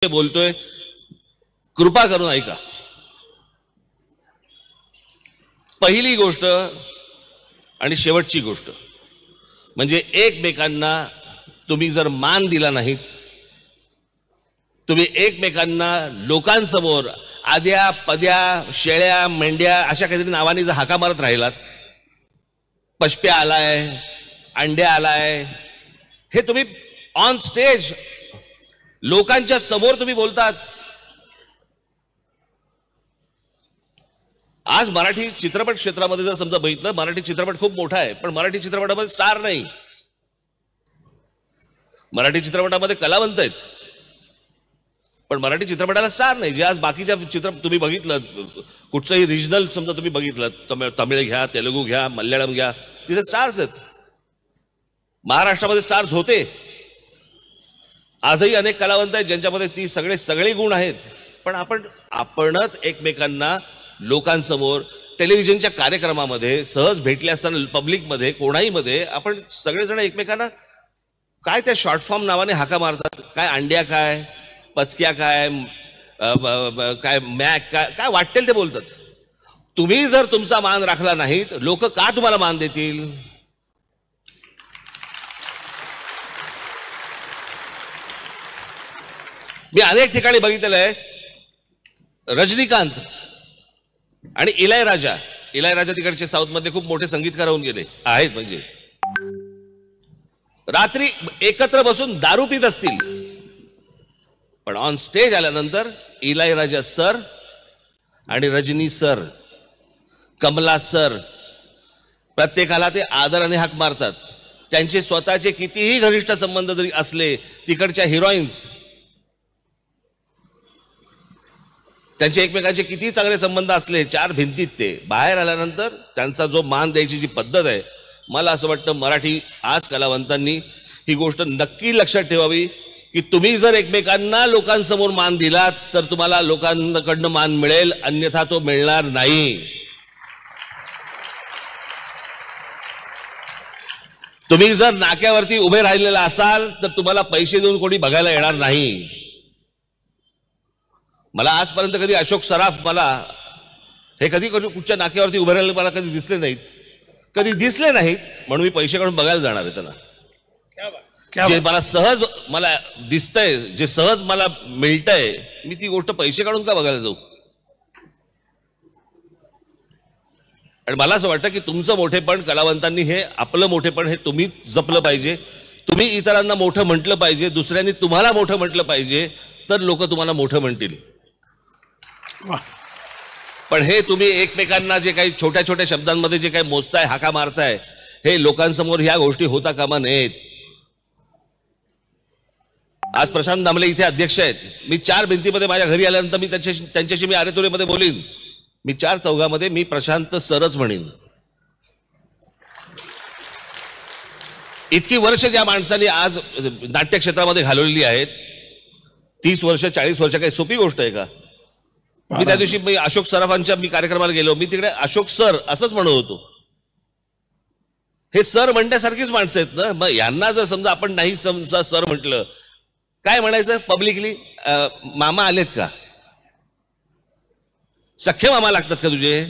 बोलतोय, कृपा करून ऐका। पहिली गोष्ट आणि शेवटची गोष्ट म्हणजे एकमेकांना तुम्ही जर मान दिला नाहीत, तुम्ही एकमेकांना लोकांसमोर आद्या पद्या शेळ्या मेंढ्या अशा काहीतरी नावाने जर हाका मारत राहिलात, पशप्या आलाय, अंड्या आलाय, हे तुम्ही ऑन स्टेज लोकांच्या समोर तुम्ही बोलतात। आज मराठी चित्रपट क्षेत्रामध्ये जर समजा बघितलं, मराठी चित्रपट खूप मोठा आहे, पण मराठी चित्रपटामध्ये स्टार नाही। मराठी चित्रपटामध्ये कलावंत आहेत, पण मराठी चित्रपटाला स्टार नाही। जे आज बाकीच्या चित्रपट तुम्ही बघितलं, कुठचंही रिजनल समजा तुम्ही बघितलं, तमिळ घ्या, तेलुगू घ्या, मल्याळम घ्या, तिथे स्टार्स आहेत। महाराष्ट्रामध्ये स्टार्स होते, आजही अनेक कलावंत आहेत ज्यांच्यामध्ये ती सगळे गुण आहेत, पण आपणच एकमेकांना लोकांसमोर टेलिव्हिजनच्या कार्यक्रमामध्ये सहज भेटले असताना पब्लिकमध्ये कोणाही मध्ये आपण सगळेजण एकमेकांना काय त्या शॉर्ट फॉर्म नावाने हाका मारतात, काय अंड्या, काय पचक्या, काय काय मॅक, काय वाटेल ते बोलतात। तुम्ही जर तुमचा मान राखला नाहीत, लोक का तुम्हाला मान देतील? मी अनेक ठिकाणी बघितलेलं आहे, रजनीकांत आणि इलायराजा तिकडचे साऊथ मध्ये खूप मोठे संगीतकार होऊन गेले आहेत, म्हणजे रात्री एकत्र बसून दारू पित असतील, पण ऑन स्टेज आल्यानंतर इलायराजा सर आणि रजनी सर, कमला सर, प्रत्येकाला ते आदराने हाक मारतात। त्यांचे स्वतःचे कितीही घनिष्ठ संबंध जरी असले, तिकडच्या हिरोईन्स त्यांचे एकमेकांचे किती चांगले संबंध असले, चार भिंतीत ते बाहेर आल्यानंतर त्यांचा जो मान द्यायची जी पद्धत आहे, मला असं वाटतं मराठी आज कलावंतांनी ही गोष्ट नक्की लक्षात ठेवावी की तुम्ही जर एकमेकांना लोकांसमोर मान दिलात तर तुम्हाला लोकांकडनं मान मिळेल, अन्यथा तो मिळणार नाही। तुम्ही जर नाक्यावरती उभे राहिलेला असाल तर तुम्हाला पैसे देऊन कोणी बघायला येणार नाही। मला आजपर्यंत कधी अशोक सराफ मला हे कधी कुठच्या नाक्यावरती उभे राहिले मला कधी दिसले नाहीत, म्हणून मी पैसे काढून बघायला जाणार आहे त्यांना। जे मला सहज मला दिसतंय, जे सहज मला मिळतंय, मी ती गोष्ट पैसे काढून का बघायला जाऊ? आणि मला असं वाटतं की तुमचं मोठेपण, कलावंतांनी हे आपलं मोठेपण हे तुम्ही जपलं पाहिजे। तुम्ही इतरांना मोठं म्हटलं पाहिजे, दुसऱ्यांनी तुम्हाला मोठं म्हटलं पाहिजे, तर लोक तुम्हाला मोठं म्हणतील। पण हे तुम्ही एकमेकांना जे काही छोट्या छोट्या शब्दांमध्ये जे काही मोजताय, हाका मारताय, हे लोकांसमोर ह्या गोष्टी होता कामा नयेत। आज प्रशांत दामले इथे अध्यक्ष आहेत, मी चार भिंतीमध्ये माझ्या घरी आल्यानंतर मी त्यांच्याशी मी आरेतुरेमध्ये बोलीन, मी चार चौघामध्ये मी प्रशांत सरच म्हणेन। इतकी वर्ष ज्या माणसांनी आज नाट्य क्षेत्रामध्ये घालवलेली आहेत, 30 वर्ष 40 वर्ष, काही सोपी गोष्ट आहे का? मी त्या दिवशी मी अशोक सराफांच्या मी कार्यक्रमाला गेलो, मी तिकडे अशोक सर असंच म्हणत होतो। हे सर म्हणण्यासारखीच माणसं आहेत ना, मग यांना जर समजा आपण नाही समजा सर म्हटलं, काय म्हणायचं पब्लिकली? मामा आलेत का? सख्खे मामा लागतात का तुझे?